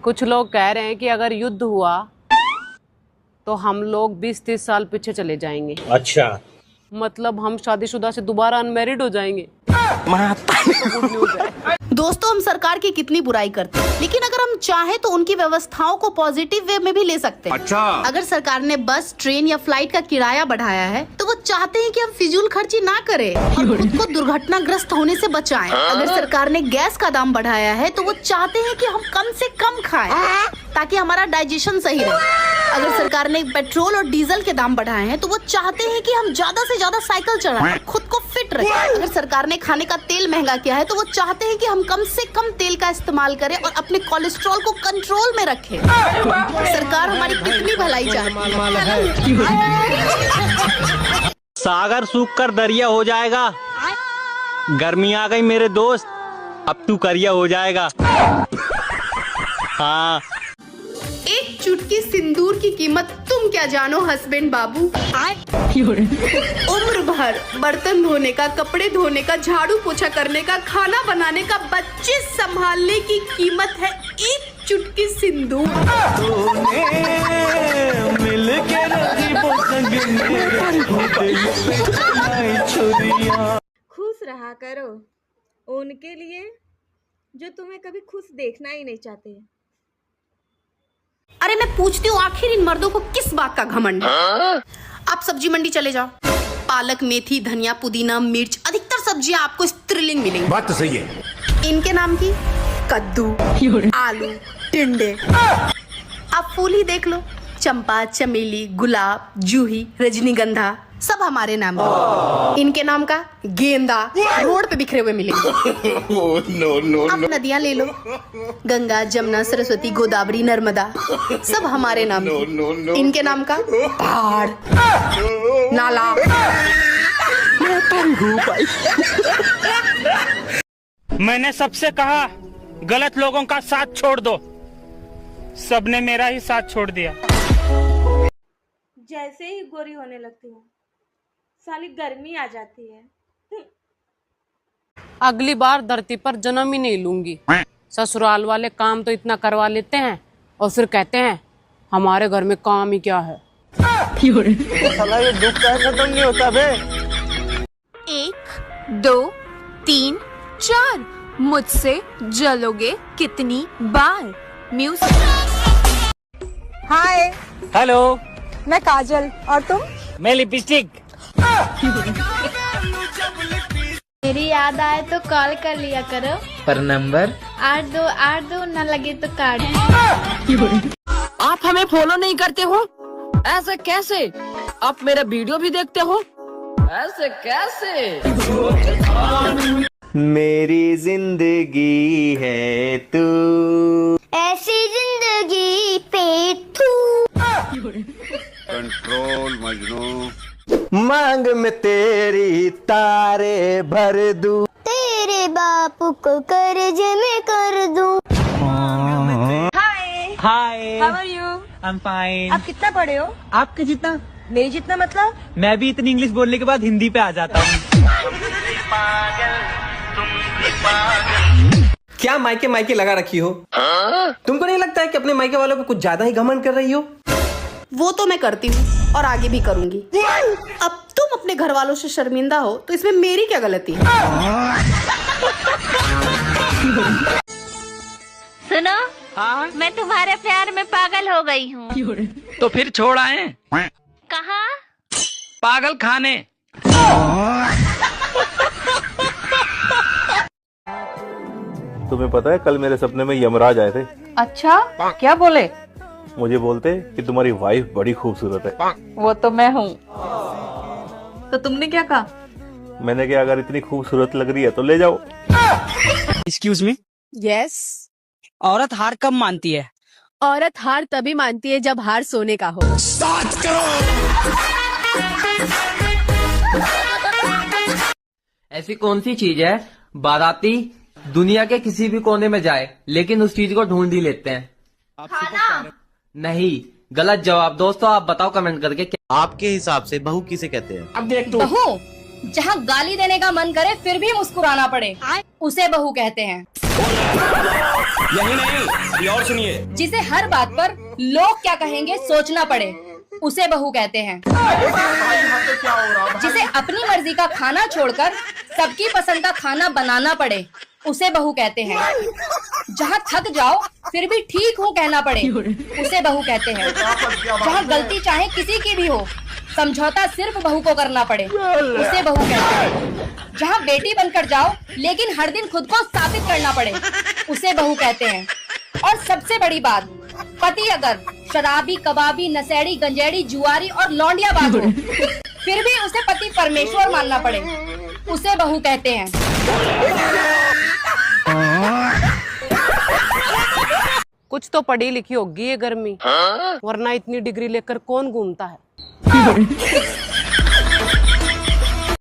कुछ लोग कह रहे हैं कि अगर युद्ध हुआ तो हम लोग 20-30 साल पीछे चले जाएंगे। अच्छा, मतलब हम शादीशुदा से दोबारा अनमैरिड हो जाएंगे। दोस्तों, हम सरकार की कितनी बुराई करते हैं, लेकिन अगर हम चाहें तो उनकी व्यवस्थाओं को पॉजिटिव वे में भी ले सकते हैं। अच्छा। अगर सरकार ने बस, ट्रेन या फ्लाइट का किराया बढ़ाया है तो वो चाहते हैं कि हम फिजूल खर्ची ना करें और खुद को दुर्घटनाग्रस्त होने से बचाएं। अगर सरकार ने गैस का दाम बढ़ाया है तो वो चाहते हैं कि हम कम से कम खाएं ताकि हमारा डाइजेशन सही रहे। अगर सरकार ने पेट्रोल और डीजल के दाम बढ़ाए हैं तो वो चाहते हैं कि हम ज्यादा से ज्यादा साइकिल चलाएं, खुद को फिट रखें। अगर सरकार ने खाने का तेल महंगा किया है तो वो चाहते हैं कि हम कम से कम तेल का इस्तेमाल करें और अपने कोलेस्ट्रॉल को कंट्रोल में रखें। सरकार हमारी कितनी भलाई चाहती है। सागर सूख कर दरिया हो जाएगा। गर्मी आ गई मेरे दोस्त, अब तू करिया हो जाएगा। हाँ। एक चुटकी सिंदूर की कीमत तुम क्या जानो हस्बैंड बाबू। उम्र भर बर्तन धोने का, कपड़े धोने का, झाड़ू पोछा करने का, खाना बनाने का, बच्चे संभालने की कीमत है एक चुटकी सिंदूर। खुश रहा करो उनके लिए जो तुम्हें कभी खुश देखना ही नहीं चाहते। अरे मैं पूछती हूँ, आखिर इन मर्दों को किस बात का घमंड है? आप सब्जी मंडी चले जाओ, पालक, मेथी, धनिया, पुदीना, मिर्च, अधिकतर सब्जियां आपको स्त्रीलिंग मिलेंगी। बात तो सही है। इनके नाम की कद्दू, आलू, टिंडे। आप फूल ही देख लो, चंपा, चमेली, गुलाब, जूही, रजनीगंधा, सब हमारे नाम है। इनके नाम का गेंदा रोड पे बिखरे हुए मिलेंगे। अब नदियां ले लो, गंगा, जमुना, सरस्वती, गोदावरी, नर्मदा, सब हमारे नाम है। इनके नाम का पहाड़, नाला। मैंने सबसे कहा गलत लोगों का साथ छोड़ दो, सबने मेरा ही साथ छोड़ दिया। जैसे ही गोरी होने लगती हूँ साली गर्मी आ जाती है। अगली बार धरती पर जन्म ही नहीं लूंगी। ससुराल वाले काम तो इतना करवा लेते हैं और फिर कहते हैं हमारे घर में काम ही क्या है। साला ये दुख का खत्म नहीं होता बे। 1 2 3 4 मुझसे जलोगे कितनी बार? म्यूजिक। हाय, हेलो, मैं काजल और तुम? मैं लिपस्टिक। मेरी याद आए तो कॉल कर लिया करो, पर नंबर 8282 न लगे तो कार्ड। आप हमें फॉलो नहीं करते हो? ऐसे कैसे? आप मेरा वीडियो भी देखते हो? ऐसे कैसे? मेरी जिंदगी है तू, ऐसी जिंदगी पे तू। कंट्रोल मजनू। मांग में तेरी तारे भर दूं, तेरे बापू को कर्ज में कर दूं। Hi, how are you? I am fine. आप कितना पढ़े हो? आपके जितना? मेरे जितना मतलब? मैं भी इतनी इंग्लिश बोलने के बाद हिंदी पे आ जाता हूँ। क्या मायके मायके लगा रखी हो? तुमको नहीं लगता है कि अपने मायके वालों पे कुछ ज्यादा ही घमंड कर रही हो? वो तो मैं करती हूँ और आगे भी करूंगी। अब तुम अपने घर वालों से शर्मिंदा हो तो इसमें मेरी क्या गलती है? सुनो, हाँ? मैं तुम्हारे प्यार में पागल हो गई हूँ। तो फिर छोड़ आए? कहाँ? पागल खाने। तुम्हें पता है कल मेरे सपने में यमराज आए थे। अच्छा, क्या बोले? मुझे बोलते कि तुम्हारी वाइफ बड़ी खूबसूरत है। वो तो मैं हूँ। तो तुमने क्या कहा? मैंने कहा अगर इतनी खूबसूरत लग रही है तो ले जाओ। Excuse me. यस। औरत हार कब मानती है? औरत हार तभी मानती है जब हार सोने का हो। ऐसी कौन सी चीज है बाराती दुनिया के किसी भी कोने में जाए लेकिन उस चीज को ढूंढ ही लेते हैं? खाना। नहीं, गलत जवाब। दोस्तों आप बताओ कमेंट करके। आपके हिसाब से बहू किसे कहते हैं? अब देख तू। बहू, जहाँ गाली देने का मन करे फिर भी मुस्कुराना पड़े, उसे बहू कहते हैं। यही नहीं, ये और सुनिए। जिसे हर बात पर लोग क्या कहेंगे सोचना पड़े, उसे बहू कहते हैं। जिसे अपनी मर्जी का खाना छोड़कर सबकी पसंद का खाना बनाना पड़े, उसे बहू कहते हैं। जहाँ थक जाओ फिर भी ठीक हूँ कहना पड़े, उसे बहू कहते हैं। जहाँ गलती चाहे किसी की भी हो, समझौता सिर्फ बहू को करना पड़े, उसे बहू कहते हैं। जहाँ बेटी बनकर जाओ लेकिन हर दिन खुद को साबित करना पड़े, उसे बहू कहते हैं। और सबसे बड़ी बात, पति अगर शराबी, कबाबी, नशेड़ी, गंजेड़ी, जुआरी और लौंडियाबाज हो, फिर भी उसे पति परमेश्वर मानना पड़े, उसे बहू कहते हैं। कुछ तो पढ़ी लिखी होगी ये गर्मी, वरना इतनी डिग्री लेकर कौन घूमता है।